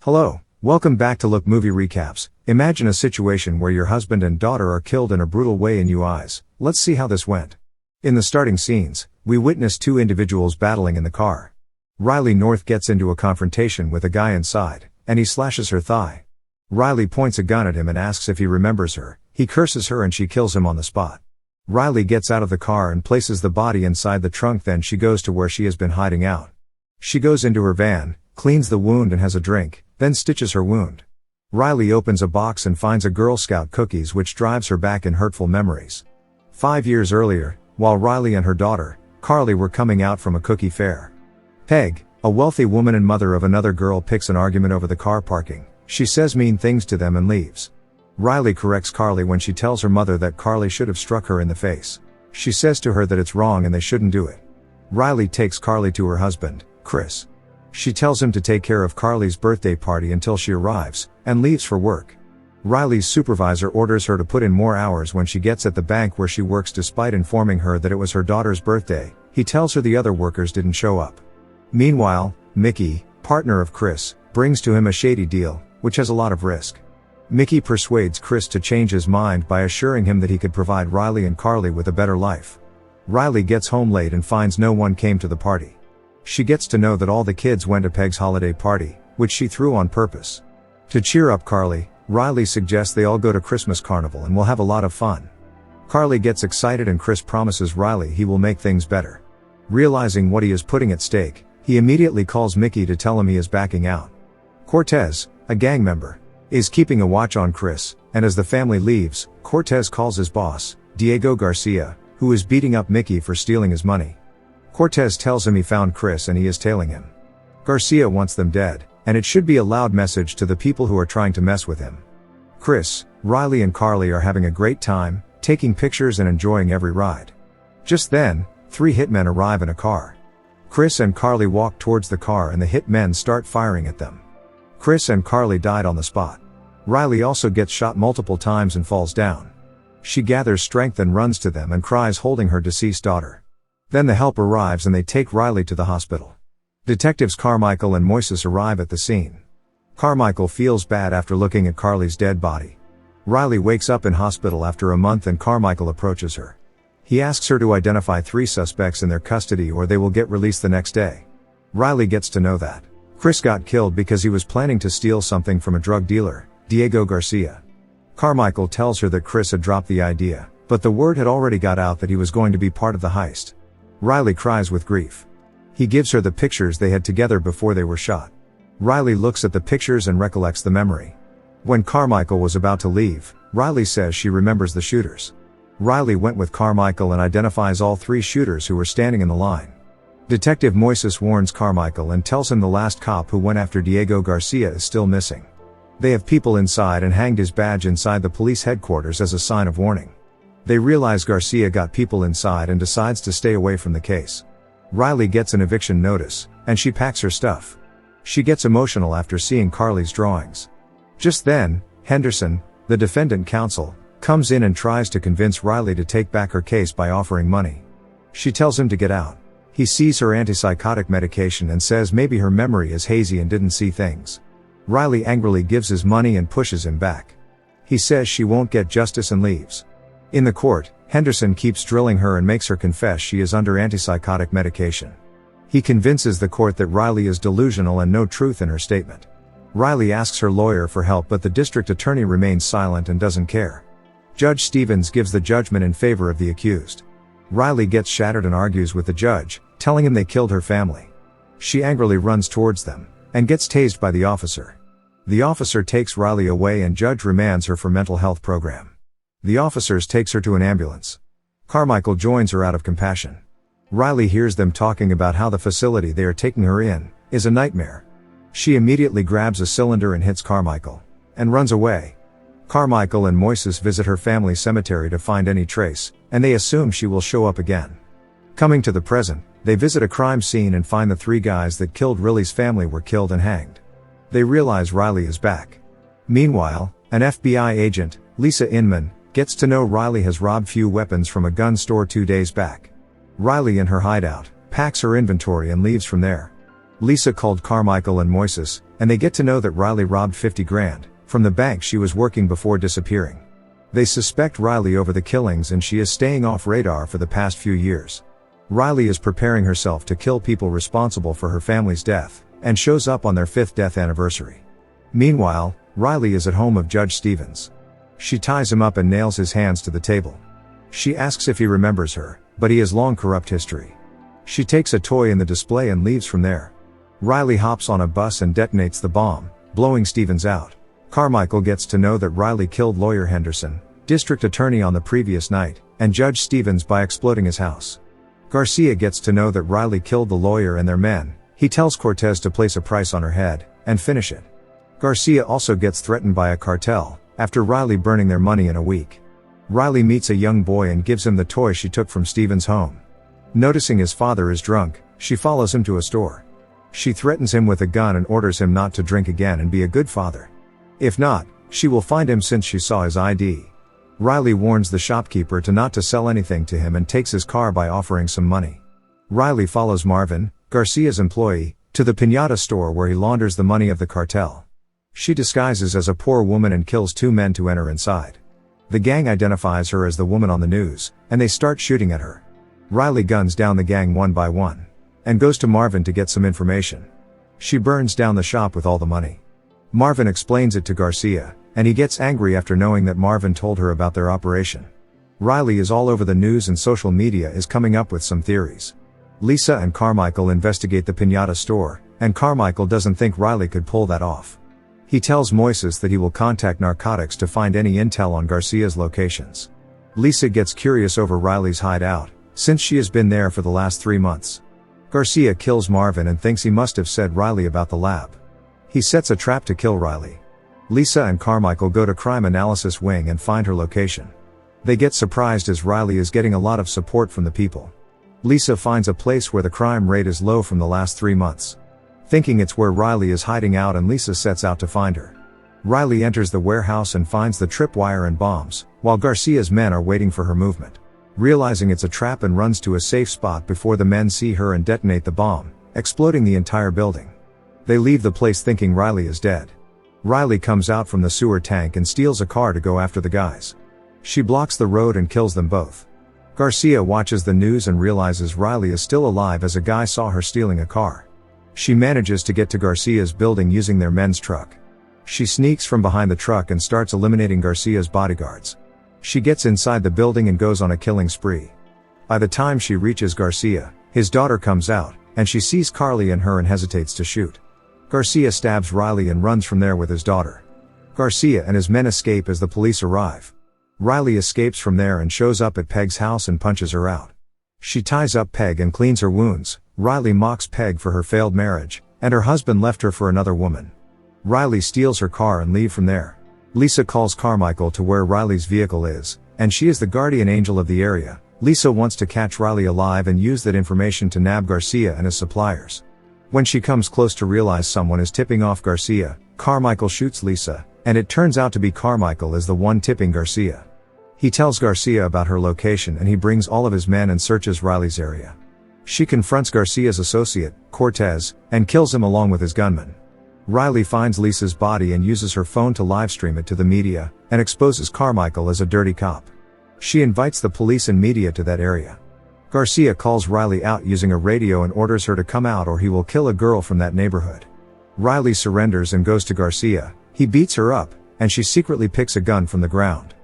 Hello, welcome back to Look Movie Recaps. Imagine a situation where your husband and daughter are killed in a brutal way in your eyes. Let's see how this went. In the starting scenes, we witness two individuals battling in the car. Riley North gets into a confrontation with a guy inside, and he slashes her thigh. Riley points a gun at him and asks if he remembers her. He curses her and she kills him on the spot. Riley gets out of the car and places the body inside the trunk. Then she goes to where she has been hiding out. She goes into her van, cleans the wound and has a drink, then stitches her wound. Riley opens a box and finds a Girl Scout cookies, which drives her back in hurtful memories. 5 years earlier, while Riley and her daughter, Carly, were coming out from a cookie fair. Peg, a wealthy woman and mother of another girl, picks an argument over the car parking. She says mean things to them and leaves. Riley corrects Carly when she tells her mother that Carly should have struck her in the face. She says to her that it's wrong and they shouldn't do it. Riley takes Carly to her husband, Chris. She tells him to take care of Carly's birthday party until she arrives, and leaves for work. Riley's supervisor orders her to put in more hours when she gets at the bank where she works. Despite informing her that it was her daughter's birthday, he tells her the other workers didn't show up. Meanwhile, Mickey, partner of Chris, brings to him a shady deal, which has a lot of risk. Mickey persuades Chris to change his mind by assuring him that he could provide Riley and Carly with a better life. Riley gets home late and finds no one came to the party. She gets to know that all the kids went to Peg's holiday party, which she threw on purpose. To cheer up Carly, Riley suggests they all go to Christmas carnival and will have a lot of fun. Carly gets excited and Chris promises Riley he will make things better. Realizing what he is putting at stake, he immediately calls Mickey to tell him he is backing out. Cortez, a gang member, is keeping a watch on Chris, and as the family leaves, Cortez calls his boss, Diego Garcia, who is beating up Mickey for stealing his money. Cortez tells him he found Chris and he is tailing him. Garcia wants them dead, and it should be a loud message to the people who are trying to mess with him. Chris, Riley and Carly are having a great time, taking pictures and enjoying every ride. Just then, 3 hitmen arrive in a car. Chris and Carly walk towards the car and the hitmen start firing at them. Chris and Carly died on the spot. Riley also gets shot multiple times and falls down. She gathers strength and runs to them and cries, holding her deceased daughter. Then the help arrives and they take Riley to the hospital. Detectives Carmichael and Moises arrive at the scene. Carmichael feels bad after looking at Carly's dead body. Riley wakes up in hospital after a month and Carmichael approaches her. He asks her to identify 3 suspects in their custody or they will get released the next day. Riley gets to know that Chris got killed because he was planning to steal something from a drug dealer, Diego Garcia. Carmichael tells her that Chris had dropped the idea, but the word had already got out that he was going to be part of the heist. Riley cries with grief. He gives her the pictures they had together before they were shot. Riley looks at the pictures and recollects the memory. When Carmichael was about to leave, Riley says she remembers the shooters. Riley went with Carmichael and identifies all 3 shooters who were standing in the line. Detective Moises warns Carmichael and tells him the last cop who went after Diego Garcia is still missing. They have people inside and hanged his badge inside the police headquarters as a sign of warning. They realize Garcia got people inside and decides to stay away from the case. Riley gets an eviction notice, and she packs her stuff. She gets emotional after seeing Carly's drawings. Just then, Henderson, the defendant counsel, comes in and tries to convince Riley to take back her case by offering money. She tells him to get out. He sees her antipsychotic medication and says maybe her memory is hazy and didn't see things. Riley angrily gives his money and pushes him back. He says she won't get justice and leaves. In the court, Henderson keeps drilling her and makes her confess she is under antipsychotic medication. He convinces the court that Riley is delusional and no truth in her statement. Riley asks her lawyer for help, but the district attorney remains silent and doesn't care. Judge Stevens gives the judgment in favor of the accused. Riley gets shattered and argues with the judge, telling him they killed her family. She angrily runs towards them, and gets tased by the officer. The officer takes Riley away and judge remands her for mental health program. The officers takes her to an ambulance. Carmichael joins her out of compassion. Riley hears them talking about how the facility they are taking her in is a nightmare. She immediately grabs a cylinder and hits Carmichael, and runs away. Carmichael and Moises visit her family cemetery to find any trace, and they assume she will show up again. Coming to the present, they visit a crime scene and find the 3 guys that killed Riley's family were killed and hanged. They realize Riley is back. Meanwhile, an FBI agent, Lisa Inman, gets to know Riley has robbed few weapons from a gun store 2 days back. Riley in her hideout, packs her inventory and leaves from there. Lisa called Carmichael and Moises, and they get to know that Riley robbed 50 grand from the bank she was working before disappearing. They suspect Riley over the killings and she is staying off radar for the past few years. Riley is preparing herself to kill people responsible for her family's death, and shows up on their 5th death anniversary. Meanwhile, Riley is at home of Judge Stevens. She ties him up and nails his hands to the table. She asks if he remembers her, but he has long corrupt history. She takes a toy in the display and leaves from there. Riley hops on a bus and detonates the bomb, blowing Stevens out. Carmichael gets to know that Riley killed lawyer Henderson, district attorney on the previous night, and Judge Stevens by exploding his house. Garcia gets to know that Riley killed the lawyer and their men. He tells Cortez to place a price on her head, and finish it. Garcia also gets threatened by a cartel, after Riley burning their money in a week. Riley meets a young boy and gives him the toy she took from Stevens' home. Noticing his father is drunk, she follows him to a store. She threatens him with a gun and orders him not to drink again and be a good father. If not, she will find him since she saw his ID. Riley warns the shopkeeper not to sell anything to him and takes his car by offering some money. Riley follows Marvin, Garcia's employee, to the piñata store where he launders the money of the cartel. She disguises as a poor woman and kills 2 men to enter inside. The gang identifies her as the woman on the news, and they start shooting at her. Riley guns down the gang one by one, and goes to Marvin to get some information. She burns down the shop with all the money. Marvin explains it to Garcia, and he gets angry after knowing that Marvin told her about their operation. Riley is all over the news and social media is coming up with some theories. Lisa and Carmichael investigate the piñata store, and Carmichael doesn't think Riley could pull that off. He tells Moises that he will contact narcotics to find any intel on Garcia's locations. Lisa gets curious over Riley's hideout, since she has been there for the last 3 months. Garcia kills Marvin and thinks he must have said Riley about the lab. He sets a trap to kill Riley. Lisa and Carmichael go to crime analysis wing and find her location. They get surprised as Riley is getting a lot of support from the people. Lisa finds a place where the crime rate is low from the last 3 months. Thinking it's where Riley is hiding out, and Lisa sets out to find her. Riley enters the warehouse and finds the tripwire and bombs, while Garcia's men are waiting for her movement. Realizing it's a trap and runs to a safe spot before the men see her and detonate the bomb, exploding the entire building. They leave the place thinking Riley is dead. Riley comes out from the sewer tank and steals a car to go after the guys. She blocks the road and kills them both. Garcia watches the news and realizes Riley is still alive as a guy saw her stealing a car. She manages to get to Garcia's building using their men's truck. She sneaks from behind the truck and starts eliminating Garcia's bodyguards. She gets inside the building and goes on a killing spree. By the time she reaches Garcia, his daughter comes out, and she sees Carly and her and hesitates to shoot. Garcia stabs Riley and runs from there with his daughter. Garcia and his men escape as the police arrive. Riley escapes from there and shows up at Peg's house and punches her out. She ties up Peg and cleans her wounds. Riley mocks Peg for her failed marriage, and her husband left her for another woman. Riley steals her car and leaves from there. Lisa calls Carmichael to where Riley's vehicle is, and she is the guardian angel of the area. Lisa wants to catch Riley alive and use that information to nab Garcia and his suppliers. When she comes close to realize someone is tipping off Garcia, Carmichael shoots Lisa, and it turns out to be Carmichael as the one tipping Garcia. He tells Garcia about her location and he brings all of his men and searches Riley's area. She confronts Garcia's associate, Cortez, and kills him along with his gunman. Riley finds Lisa's body and uses her phone to livestream it to the media, and exposes Carmichael as a dirty cop. She invites the police and media to that area. Garcia calls Riley out using a radio and orders her to come out or he will kill a girl from that neighborhood. Riley surrenders and goes to Garcia. He beats her up, and she secretly picks a gun from the ground.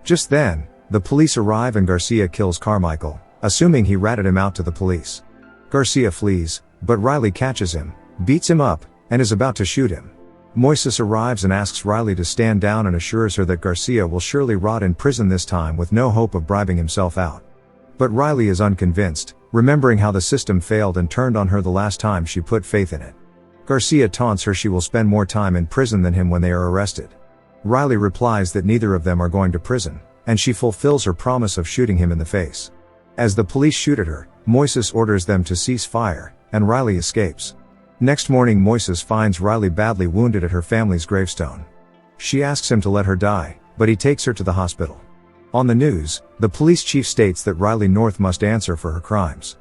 Just then, the police arrive and Garcia kills Carmichael, assuming he ratted him out to the police. Garcia flees, but Riley catches him, beats him up, and is about to shoot him. Moises arrives and asks Riley to stand down and assures her that Garcia will surely rot in prison this time with no hope of bribing himself out. But Riley is unconvinced, remembering how the system failed and turned on her the last time she put faith in it. Garcia taunts her she will spend more time in prison than him when they are arrested. Riley replies that neither of them are going to prison, and she fulfills her promise of shooting him in the face. As the police shoot at her, Moises orders them to cease fire, and Riley escapes. Next morning Moises finds Riley badly wounded at her family's gravestone. She asks him to let her die, but he takes her to the hospital. On the news, the police chief states that Riley North must answer for her crimes.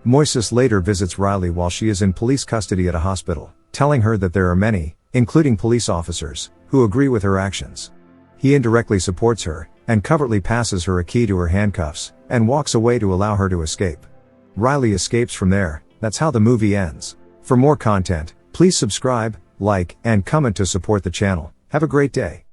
Moises later visits Riley while she is in police custody at a hospital, telling her that there are many including police officers, who agree with her actions. He indirectly supports her, and covertly passes her a key to her handcuffs, and walks away to allow her to escape. Riley escapes from there. That's how the movie ends. For more content, please subscribe, like, and comment to support the channel. Have a great day.